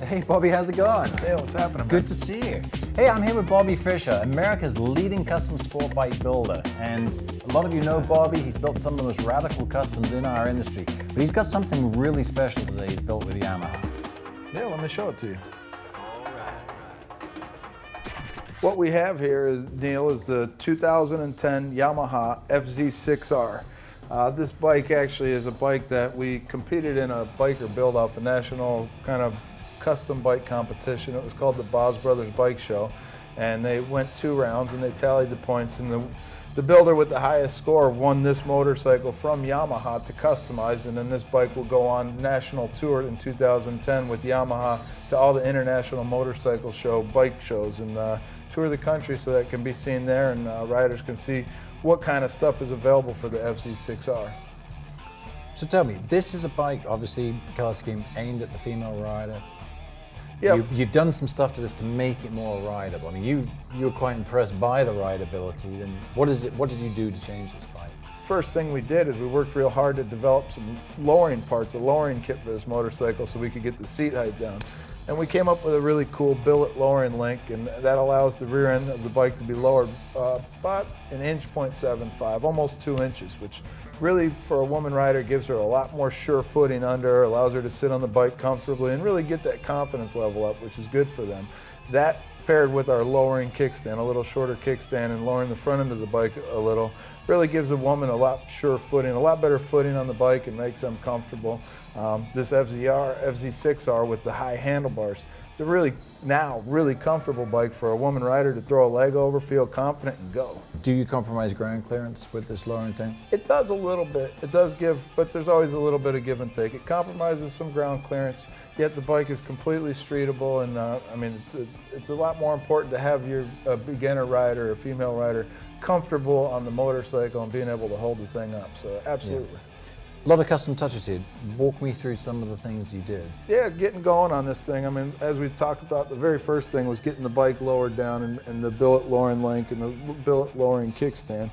Hey Bobby, how's it going? Hey, what's happening, man? Good to see you. Hey, I'm here with Bobby Fisher, America's leading custom sport bike builder. And a lot of you know Bobby. He's built some of the most radical customs in our industry. But he's got something really special today he's built with Yamaha. Yeah, let me show it to you. What we have here is, Neil, is the 2010 Yamaha FZ6R. This bike actually is a bike that we competed in a biker build-off, a national kind of custom bike competition. It was called the Boz Brothers Bike Show, and they went 2 rounds and they tallied the points, and the builder with the highest score won this motorcycle from Yamaha to customize, and then this bike will go on national tour in 2010 with Yamaha to all the international motorcycle show bike shows, and tour the country so that it can be seen there, and riders can see what kind of stuff is available for the FZ6R. So tell me, this is a bike, obviously, color scheme aimed at the female rider. Yeah. You've done some stuff to this to make it more rideable. I mean, you were quite impressed by the rideability. And what did you do to change this bike? First thing we did is we worked real hard to develop some lowering parts, a lowering kit for this motorcycle so we could get the seat height down. And we came up with a really cool billet lowering link, and that allows the rear end of the bike to be lowered about 1.75 inches, almost 2 inches, which really for a woman rider gives her a lot more sure footing under her, allows her to sit on the bike comfortably and really get that confidence level up, which is good for them. That paired with our lowering kickstand, a little shorter kickstand, and lowering the front end of the bike a little, really gives a woman a lot sure footing, a lot better footing on the bike, and makes them comfortable. This FZ6R with the high handlebars, it's a really comfortable bike for a woman rider to throw a leg over, feel confident, and go. Do you compromise ground clearance with this lowering thing? It does a little bit. It does give, but there's always a little bit of give and take. It compromises some ground clearance, yet the bike is completely streetable, and I mean, it's a lot more important to have your beginner rider, a female rider, comfortable on the motorcycle and being able to hold the thing up. So absolutely. Yeah. A lot of custom touches here. Walk me through some of the things you did. Yeah, getting going on this thing. I mean, as we talked about, the very first thing was getting the bike lowered down and the billet lowering link and the billet lowering kickstand.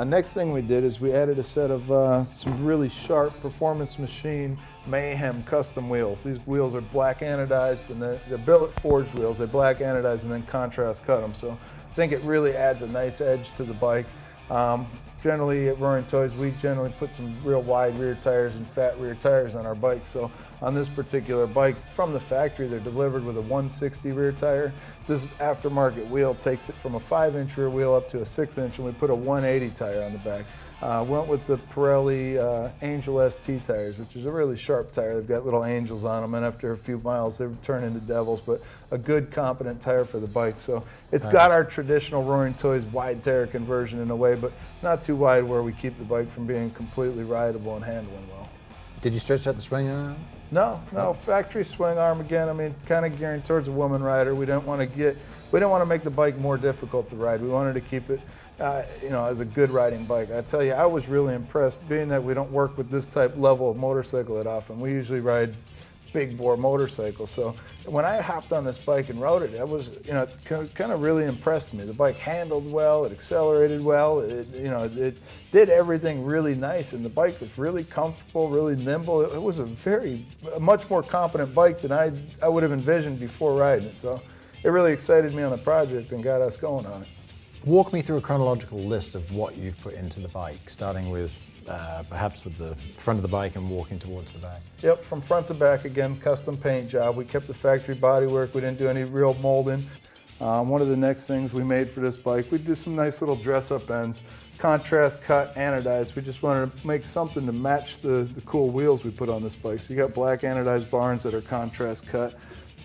Next thing we did is we added a set of some really sharp Performance Machine Mayhem custom wheels. These wheels are black anodized, and they're billet forged wheels. They black anodized and then contrast cut them. So I think it really adds a nice edge to the bike. Generally at Roaring Toyz, we generally put some real wide rear tires and fat rear tires on our bikes. So on this particular bike, from the factory, they're delivered with a 160 rear tire. This aftermarket wheel takes it from a 5-inch rear wheel up to a 6-inch, and we put a 180 tire on the back. Went with the Pirelli Angel ST tires, which is a really sharp tire. They've got little angels on them, and after a few miles, they turn into devils, but a good, competent tire for the bike. So it's got our traditional Roaring Toyz wide tire conversion in a way, but not too wide where we keep the bike from being completely rideable and handling well. Did you stretch out the swing arm? No, factory swing arm again. I mean, kind of gearing towards a woman rider. We didn't want to make the bike more difficult to ride. We wanted to keep it you know, as a good riding bike. I tell you, I was really impressed, being that we don't work with this type level of motorcycle that often. We usually ride big bore motorcycles. So when I hopped on this bike and rode it, it was, you know, it kind of really impressed me. The bike handled well, it accelerated well, it did everything really nice, and the bike was really comfortable, really nimble. It was a much more competent bike than I would have envisioned before riding it. So it really excited me on the project and got us going on it. Walk me through a chronological list of what you've put into the bike, starting with perhaps with the front of the bike and walking towards the back. Yep, from front to back, again, custom paint job. We kept the factory bodywork. We didn't do any real molding. One of the next things we made for this bike, we did some nice little dress-up ends, contrast cut, anodized. We just wanted to make something to match the cool wheels we put on this bike. So you got black anodized barns that are contrast cut.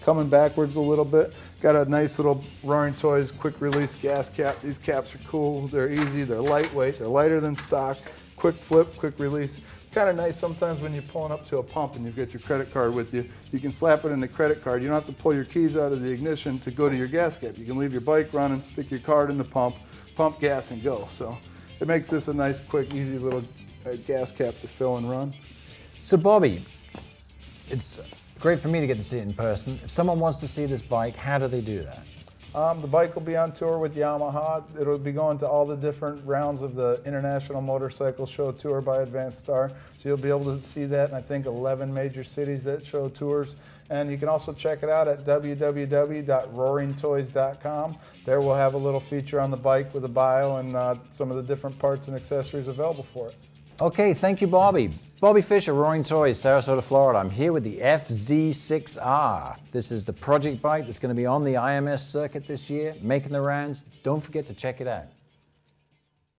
Coming backwards a little bit, got a nice little Roaring Toyz quick release gas cap. These caps are cool, they're easy, they're lightweight, they're lighter than stock. Quick flip, quick release. Kind of nice sometimes when you're pulling up to a pump and you've got your credit card with you. You can slap it in the credit card. You don't have to pull your keys out of the ignition to go to your gas cap. You can leave your bike running, stick your card in the pump gas and go. So it makes this a nice, quick, easy little gas cap to fill and run. So Bobby, it's great for me to get to see it in person. If someone wants to see this bike, how do they do that? The bike will be on tour with Yamaha. It'll be going to all the different rounds of the International Motorcycle Show Tour by Advanced Star. So you'll be able to see that in, I think, 11 major cities that show tours. And you can also check it out at www.roaringtoyz.com. There we'll have a little feature on the bike with a bio and some of the different parts and accessories available for it. Okay, thank you, Bobby. Bobby Fisher, Roaring Toyz, Sarasota, Florida. I'm here with the FZ6R. This is the project bike that's going to be on the IMS circuit this year, making the rounds. Don't forget to check it out.